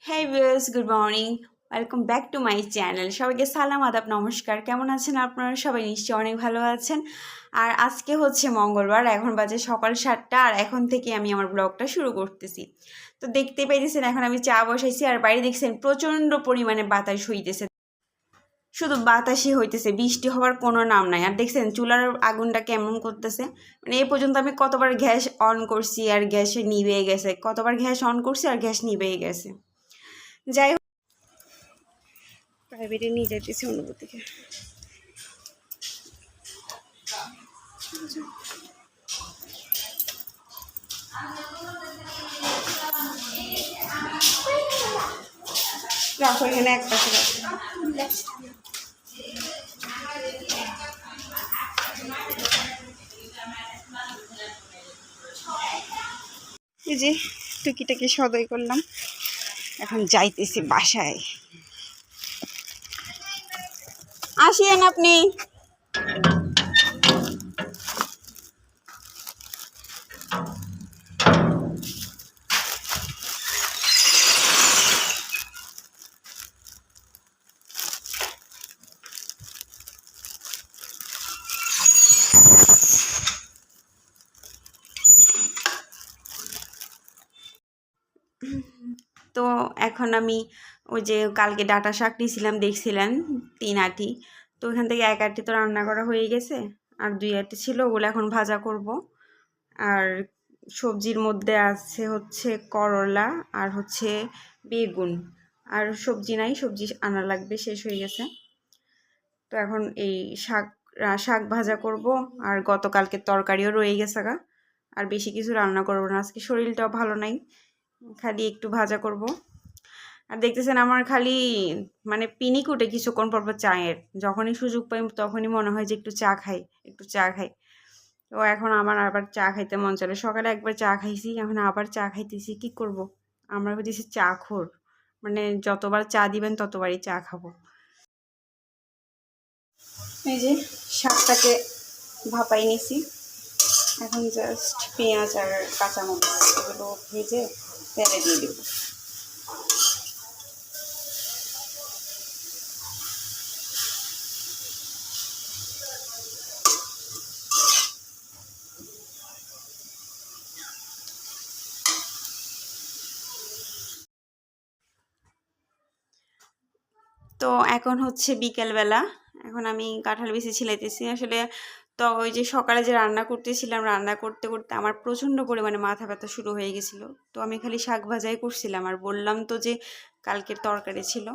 হ্যাঁ viewers, good morning. Welcome back to my channel. সবাইকে সালাম, আদাব, নমস্কার। কেমন আছেন আপনারা? সবাই নিশ্চয়ই অনেক ভালো আছেন। আর আজকে হচ্ছে মঙ্গলবার, এখন বাজে সকাল 7টা। আর এখন থেকে আমি আমার ব্লগটা শুরু করতেছি। তো দেখতে পাইতেছেন এখন আমি চা বসাইছি, আর বাইরে দেখছেন প্রচণ্ড পরিমাণে বাতাস হইতেছে। শুধু বাতাসই হইতেছে, বৃষ্টি হওয়ার কোনো নাম নাই। আর দেখছেন চুলার আগুনটা কেমন করতেছে। মানে এই পর্যন্ত আমি কতবার গ্যাস অন করছি আর গ্যাসে নিভে গেছে, কতবার গ্যাস অন করছি আর গ্যাস নিভেই গেছে। যাই হোক, প্রাইভেটে নিয়ে যাইতেছি অনুভূতিকে। রাখো এখানে এক পাশে রাখো। এই যে টুকিটাকি সদয় করলাম, এখন যাইতেছি বাসায়। আসিয়েন আপনি। তো এখন আমি ওই যে কালকে ডাটা শাক নিয়েছিলাম, দেখছিলেন 3 আঁটি। তো ওইখান থেকে 1 আঁটি তো রান্না করা হয়ে গেছে, আর 2 আঁটি ছিল, ওগুলো এখন ভাজা করব। আর সবজির মধ্যে আছে হচ্ছে করলা আর হচ্ছে বেগুন। আর সবজি নাই, সবজি আনা লাগবে, শেষ হয়ে গেছে। তো এখন এই শাক ভাজা করব। আর গতকালকে তরকারিও রয়ে গেছে গা। আর বেশি কিছু রান্না করবো না, আজকে শরীরটাও ভালো নাই, খালি একটু ভাজা করব। আর দেখতেছেন আমার খালি মানে পিনিক উঠে কিছুক্ষণ পর পর চায়ের, যখনই সুযোগ পাই তখনই মনে হয় যে একটু চা খাই, একটু চা খাই। তো এখন আমার আবার চা খাইতে মন চলে। সকালে একবার চা খাইছি, এখন আবার চা খাইতেছি। কি করব, আমরা হইতেছি চা খোর, মানে যতবার চা দিবেন ততবারই চা খাবো। এই যে শাকটাকে ভাপাই নিছি, এখন জাস্ট পেঁয়াজ আর কাঁচামরিচ এগুলো ভেজে তেলে দিয়ে দেবো। তো এখন হচ্ছে বিকেলবেলা, এখন আমি কাঁঠাল বিচি ছিলাইতেছি আসলে। তো ওই যে সকালে যে রান্না করতেছিলাম, রান্না করতে করতে আমার প্রচণ্ড পরিমাণে মাথা ব্যথা শুরু হয়ে গেছিলো। তো আমি খালি শাক ভাজাই করছিলাম, আর বললাম তো যে কালকের তরকারি ছিল।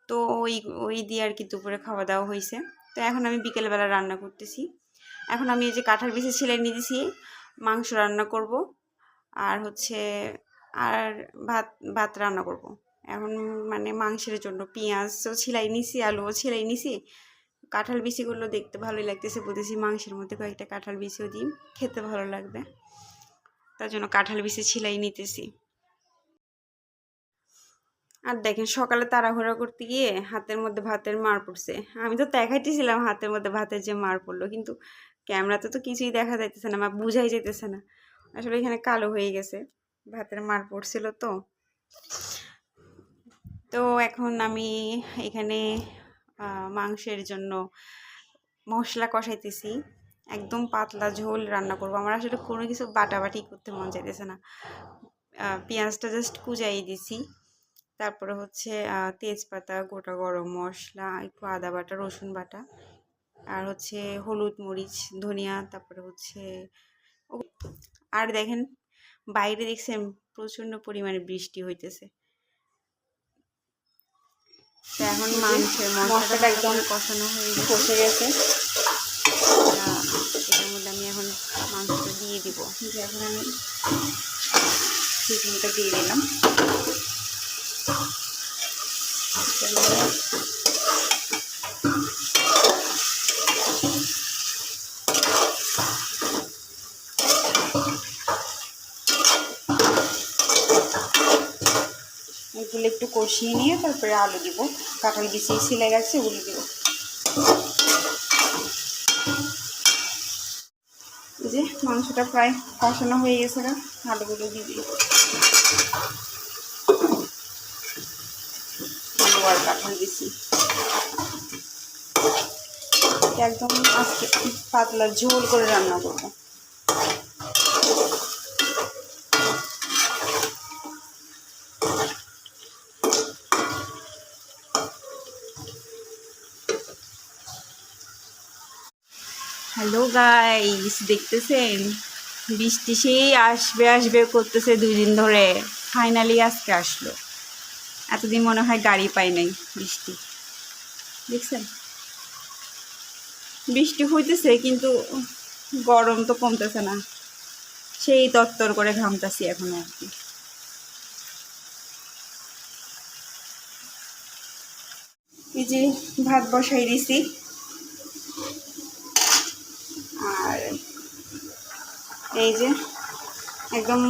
তো ওই ওই দিয়ে আর কি দুপুরে খাওয়া দাওয়া হয়েছে। তো এখন আমি বিকেলবেলা রান্না করতেছি। এখন আমি এই যে কাঁঠাল বিচি ছিলাই নিয়ে দিছি, মাংস রান্না করব। আর হচ্ছে আর ভাত ভাত রান্না করব। এখন মানে মাংসের জন্য পেঁয়াজও ছিলাই নিছি, আলুও ছিলাই নিছি। কাঁঠাল বিচিগুলো দেখতে ভালোই লাগতেছে, বলতেছি মাংসের মধ্যে কয়েকটা কাঁঠাল বিচিও দিই, খেতে ভালো লাগবে। তার জন্য কাঁঠাল বিচি ছিলাই নিতেছি। আর দেখেন সকালে তাড়াহুড়া করতে গিয়ে হাতের মধ্যে ভাতের মার পড়ছে। আমি তো দেখাইতেছিলাম হাতের মধ্যে ভাতের যে মার পড়লো, কিন্তু ক্যামেরাতে তো কিছুই দেখা যাইতেছে না, আমার বুঝাই যেতেছে না। আসলে এখানে কালো হয়ে গেছে, ভাতের মার পড়ছিল তো। তো এখন আমি এখানে মাংসের জন্য মশলা কষাইতেছি। একদম পাতলা ঝোল রান্না করব। আমার আসলে কোনো কিছু বাটাবাটি করতে মন চাইতেছে না। পেঁয়াজটা জাস্ট কুচাই দিছি, তারপরে হচ্ছে তেজপাতা, গোটা গরম মশলা, একটু আদা বাটা, রসুন বাটা, আর হচ্ছে হলুদ, মরিচ, ধনিয়া, তারপরে হচ্ছে। আর দেখেন বাইরে দেখছেন প্রচণ্ড পরিমাণে বৃষ্টি হইতেছে। তো এখন মাংসের মশলাটা একদম কষানো হয়ে কষে গেছে। এটার মধ্যে আমি এখন মাংসটা দিয়ে দিব। এখন আমি চিকেনটা দিয়ে দিলাম। এগুলো একটু কষিয়ে নিয়ে তারপরে আলু দিব, কাঁঠাল বিচি ছিলে গেছে ওগুলো দিব। যে মাংসটা প্রায় কষানো হয়ে গেছে, আলুগুলো দিয়ে দিই। আর কাঁঠাল দিছি। একদম আজকে পাতলা ঝোল করে রান্না করবো। হ্যালো গাইস, দেখতেছেন বৃষ্টি সেই আসবে আসবে করতেছে 2 দিন ধরে, ফাইনালি আজকে আসলো। এতদিন মনে হয় গাড়ি পাই নাই। বৃষ্টি দেখছেন, বৃষ্টি হইতেছে কিন্তু গরম তো কমতেছে না, সেই তরতর করে ঘামতাছি এখন আর কি। এই যে ভাত বসাই দিছি, আর এই যে একদম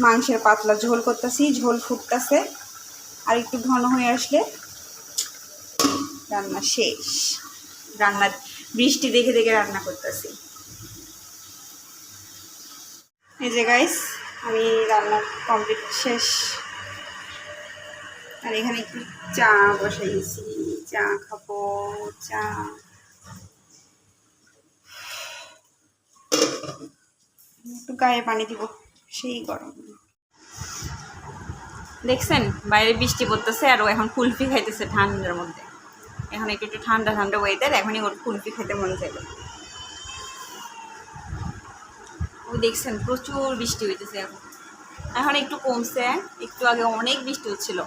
মাংসের পাতলা ঝোল করতেছি, ঝোল ফুটতেছে, আর একটু ঘন হয়ে আসলে রান্না শেষ। রান্না বৃষ্টি দেখে দেখে রান্না করতেছি। এই যে গাইস, আমি রান্না কমপ্লিট শেষ, আর এখানে একটু চা বসাইছি, চা খাবো। চা একটু গায়ে পানি দিব, সেই গরম। দেখছেন বাইরে বৃষ্টি পড়তেছে, আর ও এখন কুলফি খাইতেছে ঠান্ডার মধ্যে। এখন একটু একটু ঠান্ডা ঠান্ডা ওয়েদার, এখনই ওর কুলফি খেতে মন চাইবে। ও দেখছেন প্রচুর বৃষ্টি হইতেছে, এখন এখন একটু কমছে, একটু আগে অনেক বৃষ্টি হচ্ছিল।